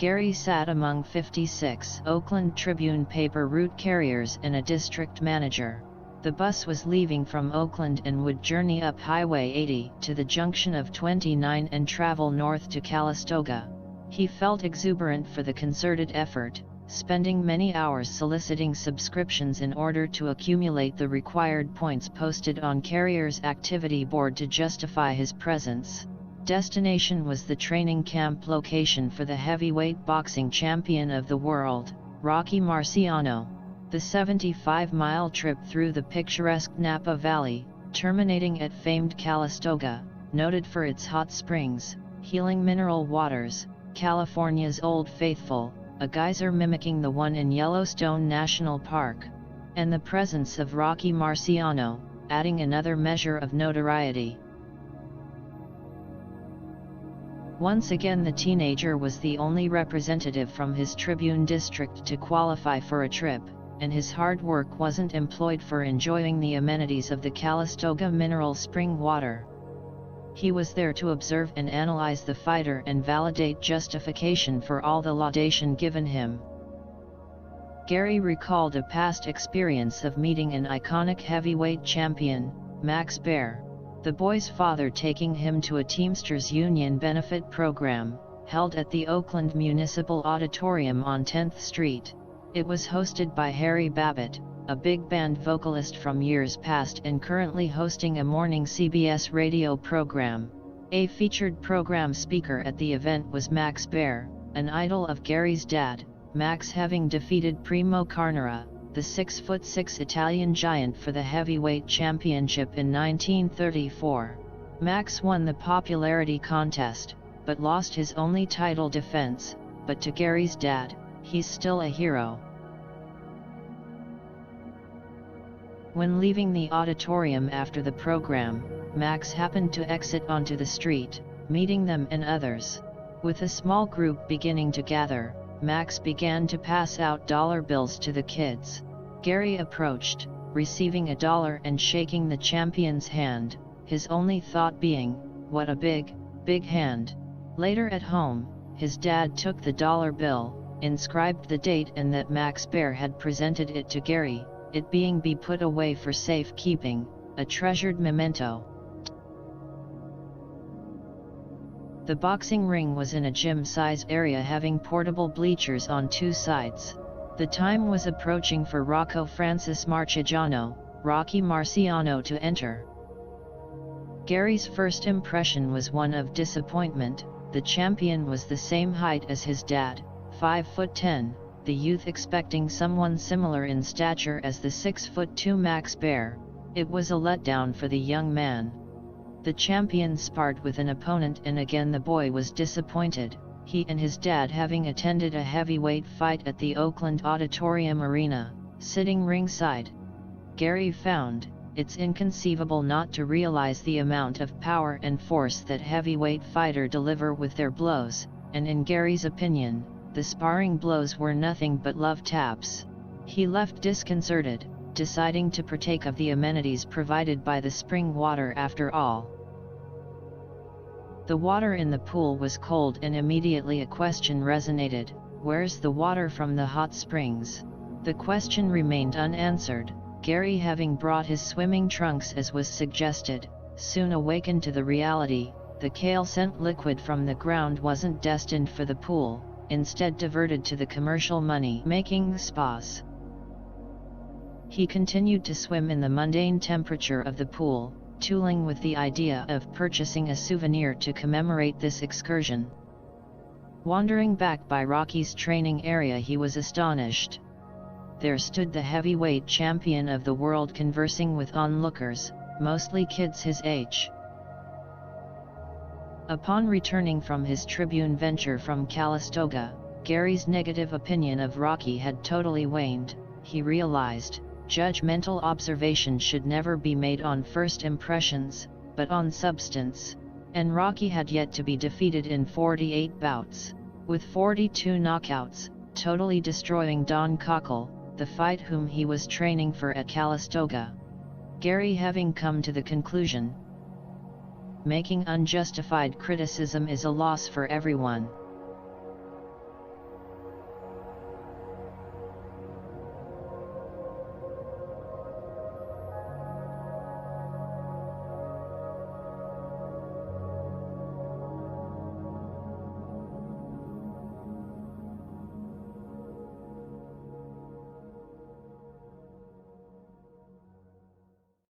Gary sat among 56 Oakland Tribune Paper Carriers and a district manager. The bus was leaving from Oakland and would journey up Highway 80 to the junction of 29 and travel north to Calistoga. He felt exuberant for the concerted effort, spending many hours soliciting subscriptions in order to accumulate the required points posted on Carrier's activity board to justify his presence. Destination was the training camp location for the heavyweight boxing champion of the world, Rocky Marciano. The 75-mile trip through the picturesque Napa Valley, terminating at famed Calistoga, noted for its hot springs, healing mineral waters, California's Old Faithful, a geyser mimicking the one in Yellowstone National Park, and the presence of Rocky Marciano, adding another measure of notoriety. Once again, the teenager was the only representative from his Tribune district to qualify for a trip, and his hard work wasn't employed for enjoying the amenities of the Calistoga mineral spring water. He was there to observe and analyze the fighter and validate justification for all the laudation given him. Gary recalled a past experience of meeting an iconic heavyweight champion, Max Baer, the boy's father taking him to a Teamsters Union benefit program, held at the Oakland Municipal Auditorium on 10th Street. It was hosted by Harry Babbitt, a big band vocalist from years past and currently hosting a morning CBS radio program. A featured program speaker at the event was Max Baer, an idol of Gary's dad, Max having defeated Primo Carnera, the 6'6" Italian giant for the heavyweight championship in 1934. Max won the popularity contest, but lost his only title defense, but to Gary's dad, he's still a hero. When leaving the auditorium after the program, Max happened to exit onto the street, meeting them and others. With a small group beginning to gather, Max began to pass out dollar bills to the kids. Gary approached, receiving $1 and shaking the champion's hand, his only thought being, "What a big, big hand." Later at home, his dad took the dollar bill, inscribed the date and that Max Baer had presented it to Gary, it being be put away for safekeeping, a treasured memento. The boxing ring was in a gym-size area having portable bleachers on two sides. The time was approaching for Rocco Francis Marchigiano, Rocky Marciano, to enter. Gary's first impression was one of disappointment. The champion was the same height as his dad, 5'10", the youth expecting someone similar in stature as the 6'2" Max Baer. It was a letdown for the young man. The champion sparred with an opponent and again the boy was disappointed, he and his dad having attended a heavyweight fight at the Oakland Auditorium Arena, sitting ringside. Gary found, it's inconceivable not to realize the amount of power and force that heavyweight fighter deliver with their blows, and in Gary's opinion, the sparring blows were nothing but love taps. He left disconcerted, deciding to partake of the amenities provided by the spring water after all. The water in the pool was cold and immediately a question resonated, where's the water from the hot springs? The question remained unanswered. Gary, having brought his swimming trunks as was suggested, soon awakened to the reality, the kale scent liquid from the ground wasn't destined for the pool, instead diverted to the commercial money-making spas. He continued to swim in the mundane temperature of the pool, tooling with the idea of purchasing a souvenir to commemorate this excursion. Wandering back by Rocky's training area, he was astonished. There stood the heavyweight champion of the world conversing with onlookers, mostly kids his age. Upon returning from his Tribune venture from Calistoga, Gary's negative opinion of Rocky had totally waned. He realized, judgmental observation should never be made on first impressions, but on substance, and Rocky had yet to be defeated in 48 bouts, with 42 knockouts, totally destroying Don Cockle, the fight whom he was training for at Calistoga. Gary, having come to the conclusion, making unjustified criticism is a loss for everyone.